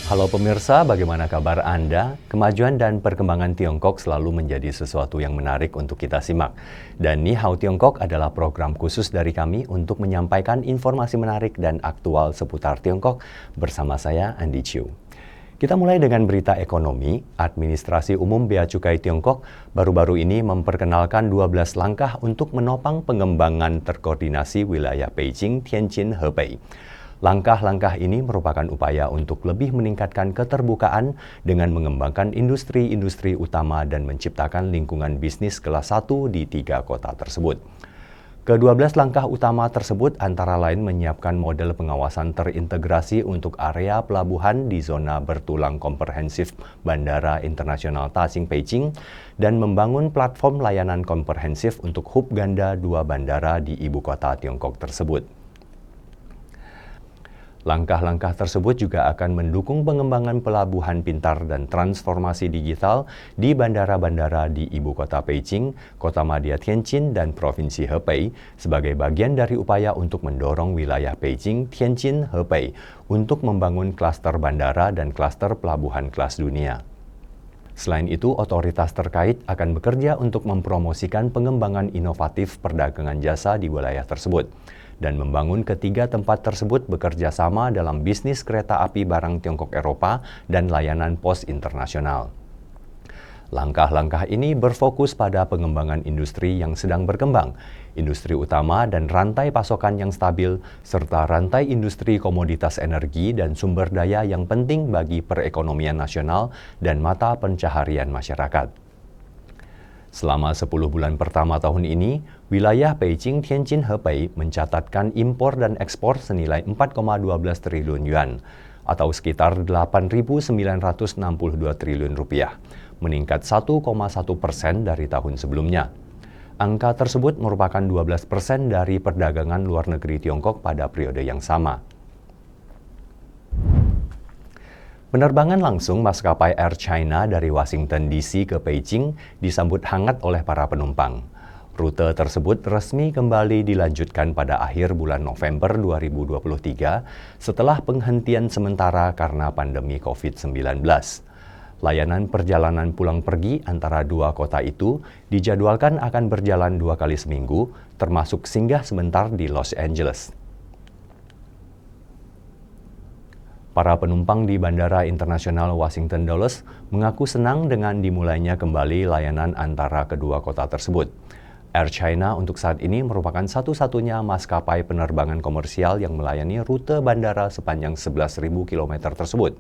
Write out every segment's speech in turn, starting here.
Halo pemirsa, bagaimana kabar Anda? Kemajuan dan perkembangan Tiongkok selalu menjadi sesuatu yang menarik untuk kita simak. Dan Ni Hao Tiongkok adalah program khusus dari kami untuk menyampaikan informasi menarik dan aktual seputar Tiongkok bersama saya, Andy Chiu. Kita mulai dengan berita ekonomi. Administrasi Umum Bea Cukai Tiongkok baru-baru ini memperkenalkan 12 langkah untuk menopang pengembangan terkoordinasi wilayah Beijing, Tianjin, Hebei. Langkah-langkah ini merupakan upaya untuk lebih meningkatkan keterbukaan dengan mengembangkan industri-industri utama dan menciptakan lingkungan bisnis kelas 1 di 3 kota tersebut. Ke-12 langkah utama tersebut antara lain menyiapkan model pengawasan terintegrasi untuk area pelabuhan di zona bertulang komprehensif Bandara Internasional Taxing Beijing dan membangun platform layanan komprehensif untuk hub ganda 2 bandara di ibu kota Tiongkok tersebut. Langkah-langkah tersebut juga akan mendukung pengembangan pelabuhan pintar dan transformasi digital di bandara-bandara di ibu kota Beijing, kota madya Tianjin, dan provinsi Hebei sebagai bagian dari upaya untuk mendorong wilayah Beijing, Tianjin, Hebei untuk membangun klaster bandara dan klaster pelabuhan kelas dunia. Selain itu, otoritas terkait akan bekerja untuk mempromosikan pengembangan inovatif perdagangan jasa di wilayah tersebut dan membangun ketiga tempat tersebut bekerja sama dalam bisnis kereta api barang Tiongkok Eropa dan layanan pos internasional. Langkah-langkah ini berfokus pada pengembangan industri yang sedang berkembang, industri utama dan rantai pasokan yang stabil, serta rantai industri komoditas energi dan sumber daya yang penting bagi perekonomian nasional dan mata pencaharian masyarakat. Selama 10 bulan pertama tahun ini, wilayah Beijing, Tianjin, Hebei mencatatkan impor dan ekspor senilai 4,12 triliun yuan atau sekitar 8.962 triliun rupiah, meningkat 1,1% dari tahun sebelumnya. Angka tersebut merupakan 12% dari perdagangan luar negeri Tiongkok pada periode yang sama. Penerbangan langsung maskapai Air China dari Washington DC ke Beijing disambut hangat oleh para penumpang. Rute tersebut resmi kembali dilanjutkan pada akhir bulan November 2023 setelah penghentian sementara karena pandemi COVID-19. Layanan perjalanan pulang pergi antara dua kota itu dijadwalkan akan berjalan 2 kali seminggu, termasuk singgah sebentar di Los Angeles. Para penumpang di Bandara Internasional Washington Dulles mengaku senang dengan dimulainya kembali layanan antara kedua kota tersebut. Air China untuk saat ini merupakan satu-satunya maskapai penerbangan komersial yang melayani rute bandara sepanjang 11.000 km tersebut.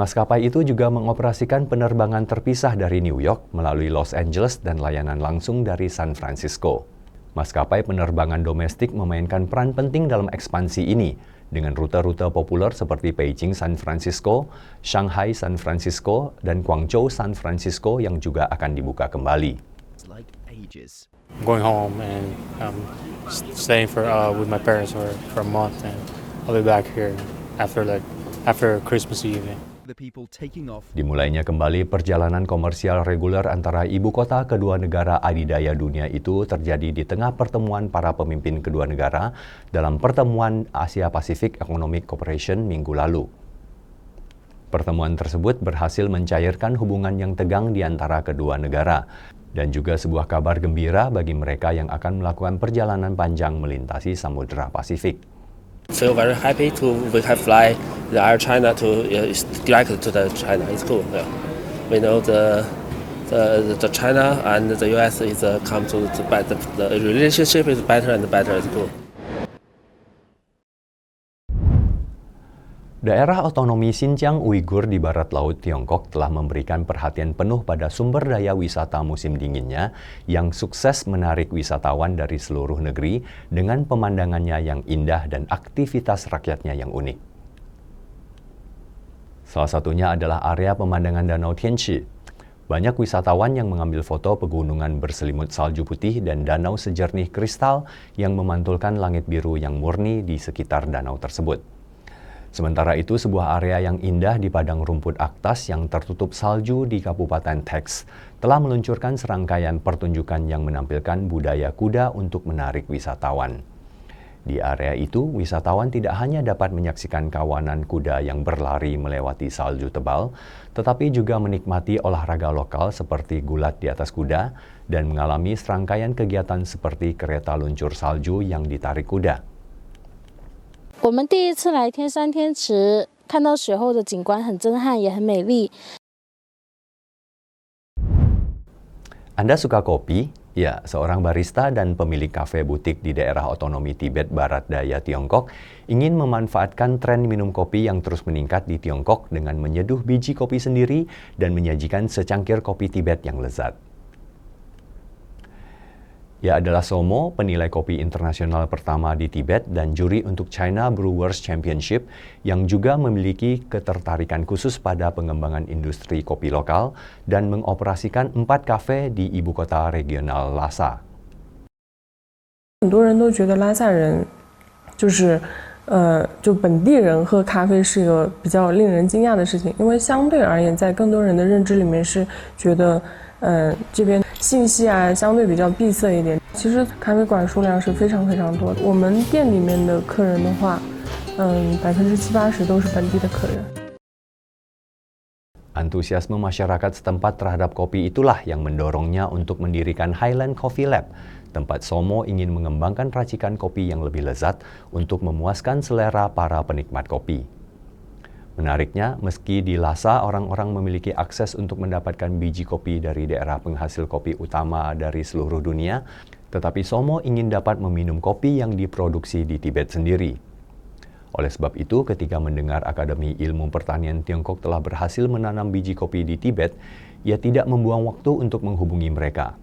Maskapai itu juga mengoperasikan penerbangan terpisah dari New York melalui Los Angeles dan layanan langsung dari San Francisco. Maskapai penerbangan domestik memainkan peran penting dalam ekspansi ini, dengan rute-rute populer seperti Beijing San Francisco, Shanghai San Francisco, dan Guangzhou San Francisco yang juga akan dibuka kembali. Going home and staying with my parents for a month, and I'll be back here after Christmas Eve. Dimulainya kembali perjalanan komersial reguler antara ibu kota kedua negara adidaya dunia itu terjadi di tengah pertemuan para pemimpin kedua negara dalam pertemuan Asia Pacific Economic Cooperation minggu lalu. Pertemuan tersebut berhasil mencairkan hubungan yang tegang di antara kedua negara dan juga sebuah kabar gembira bagi mereka yang akan melakukan perjalanan panjang melintasi Samudra Pasifik. Feel very happy to we can fly the Air China to direct to the China. It's cool. Yeah. We know the China and the US is come to the relationship is better and better. It's cool. Daerah otonomi Xinjiang Uighur di barat laut Tiongkok telah memberikan perhatian penuh pada sumber daya wisata musim dinginnya yang sukses menarik wisatawan dari seluruh negeri dengan pemandangannya yang indah dan aktivitas rakyatnya yang unik. Salah satunya adalah area pemandangan Danau Tianchi. Banyak wisatawan yang mengambil foto pegunungan berselimut salju putih dan danau sejernih kristal yang memantulkan langit biru yang murni di sekitar danau tersebut. Sementara itu, sebuah area yang indah di padang rumput Aktas yang tertutup salju di Kabupaten Teks telah meluncurkan serangkaian pertunjukan yang menampilkan budaya kuda untuk menarik wisatawan. Di area itu, wisatawan tidak hanya dapat menyaksikan kawanan kuda yang berlari melewati salju tebal, tetapi juga menikmati olahraga lokal seperti gulat di atas kuda dan mengalami serangkaian kegiatan seperti kereta luncur salju yang ditarik kuda. 我们第一次来天山天池，看到水后的景观很震撼，也很美丽。 Anda suka kopi? Ya, seorang barista dan pemilik kafe butik di daerah otonomi Tibet Barat Daya Tiongkok ingin memanfaatkan tren minum kopi yang terus meningkat di Tiongkok dengan menyeduh biji kopi sendiri dan menyajikan secangkir kopi Tibet yang lezat. Ia adalah Somo, penilai kopi internasional pertama di Tibet dan juri untuk China Brewers Championship yang juga memiliki ketertarikan khusus pada pengembangan industri kopi lokal dan mengoperasikan 4 kafe di ibu kota regional Lhasa. 很多人都觉得拉萨人就本地人喝咖啡是一个比较令人惊讶的事情，因为相对而言，在更多人的认知里面是觉得这边信息啊相对比较闭塞一点。其实咖啡馆数量是非常非常多的。我们店里面的客人的话，70-80%都是本地的客人。 Antusiasme masyarakat setempat terhadap kopi itulah yang mendorongnya untuk mendirikan Highland Coffee Lab, tempat Somo ingin mengembangkan racikan kopi yang lebih lezat untuk memuaskan selera para penikmat kopi. Menariknya, meski di Lhasa orang-orang memiliki akses untuk mendapatkan biji kopi dari daerah penghasil kopi utama dari seluruh dunia, tetapi Somo ingin dapat meminum kopi yang diproduksi di Tibet sendiri. Oleh sebab itu, ketika mendengar Akademi Ilmu Pertanian Tiongkok telah berhasil menanam biji kopi di Tibet, ia tidak membuang waktu untuk menghubungi mereka.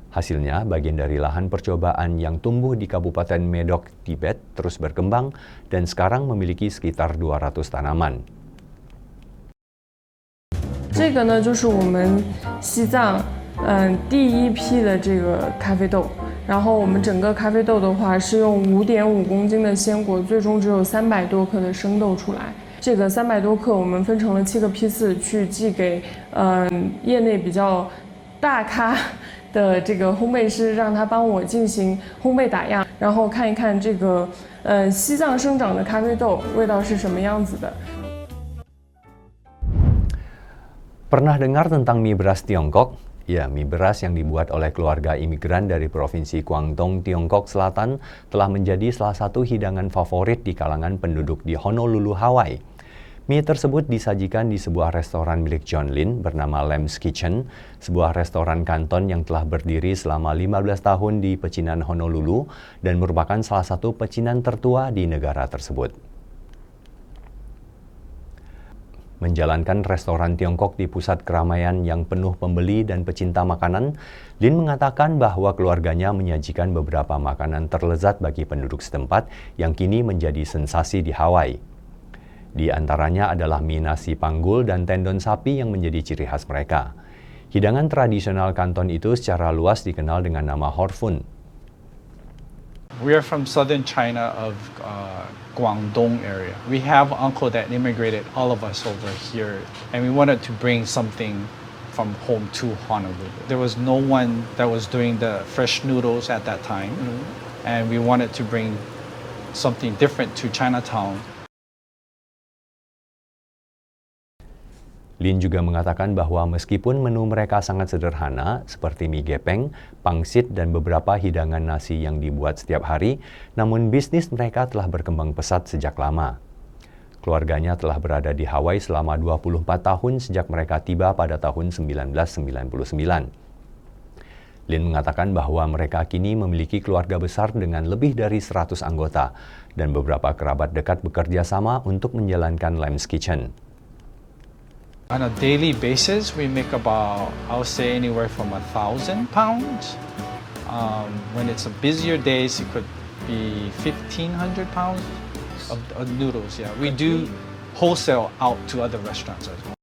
Hasilnya, bagian dari lahan percobaan yang tumbuh di Kabupaten Medok, Tibet, terus berkembang dan sekarang memiliki sekitar 200 tanaman. 这个呢，就是我们西藏第一批的这个咖啡豆。 然后我们整个咖啡豆的话是用5.5公斤的鲜果，最终只有300多克的生豆出来。这个300多克我们分成了7个批次去寄给业内比较大咖的这个烘焙师，让他帮我进行烘焙打样，然后看一看这个西藏生长的咖啡豆味道是什么样子的。 Pernah dengar tentang mie beras Tiongkok? Ya, mie beras yang dibuat oleh keluarga imigran dari Provinsi Guangdong, Tiongkok Selatan telah menjadi salah satu hidangan favorit di kalangan penduduk di Honolulu, Hawaii. Mie tersebut disajikan di sebuah restoran milik John Lin bernama Lam's Kitchen, sebuah restoran kanton yang telah berdiri selama 15 tahun di pecinan Honolulu dan merupakan salah satu pecinan tertua di negara tersebut. Menjalankan restoran Tiongkok di pusat keramaian yang penuh pembeli dan pecinta makanan, Lin mengatakan bahwa keluarganya menyajikan beberapa makanan terlezat bagi penduduk setempat yang kini menjadi sensasi di Hawaii. Di antaranya adalah mie nasi panggul dan tendon sapi yang menjadi ciri khas mereka. Hidangan tradisional kanton itu secara luas dikenal dengan nama horfun. We are from southern China of Guangdong area. We have an uncle that immigrated all of us over here, and we wanted to bring something from home to Honolulu. There was no one that was doing the fresh noodles at that time, and we wanted to bring something different to Chinatown. Lin juga mengatakan bahwa meskipun menu mereka sangat sederhana, seperti mie gepeng, pangsit, dan beberapa hidangan nasi yang dibuat setiap hari, namun bisnis mereka telah berkembang pesat sejak lama. Keluarganya telah berada di Hawaii selama 24 tahun sejak mereka tiba pada tahun 1999. Lin mengatakan bahwa mereka kini memiliki keluarga besar dengan lebih dari 100 anggota, dan beberapa kerabat dekat bekerja sama untuk menjalankan Lam's Kitchen. On a daily basis, we make about, I'll say, anywhere from 1,000 pounds. When it's a busier days, it could be 1,500 pounds of noodles. Yeah, we do wholesale out to other restaurants as well.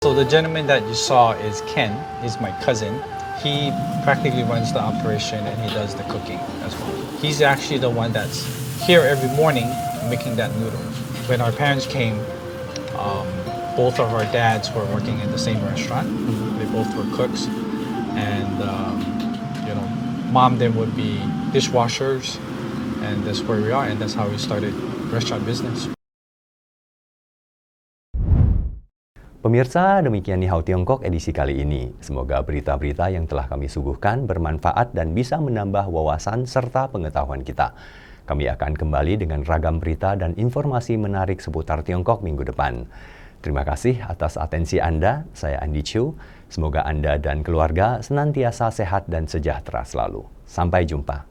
So the gentleman that you saw is Ken. He's my cousin. He practically runs the operation and he does the cooking as well. He's actually the one that's here every morning making that noodles. when our parents came, both of our dads were working in the same restaurant. They both were cooks, and mom then would be dishwashers, and that's where we are, and that's how we started restaurant business. Pemirsa, demikian Ni Hao Tiongkok edisi kali ini. Semoga berita-berita yang telah kami suguhkan bermanfaat dan bisa menambah wawasan serta pengetahuan kita. Kami akan kembali dengan ragam berita dan informasi menarik seputar Tiongkok minggu depan. Terima kasih atas atensi Anda. Saya Andi Chiu. Semoga Anda dan keluarga senantiasa sehat dan sejahtera selalu. Sampai jumpa.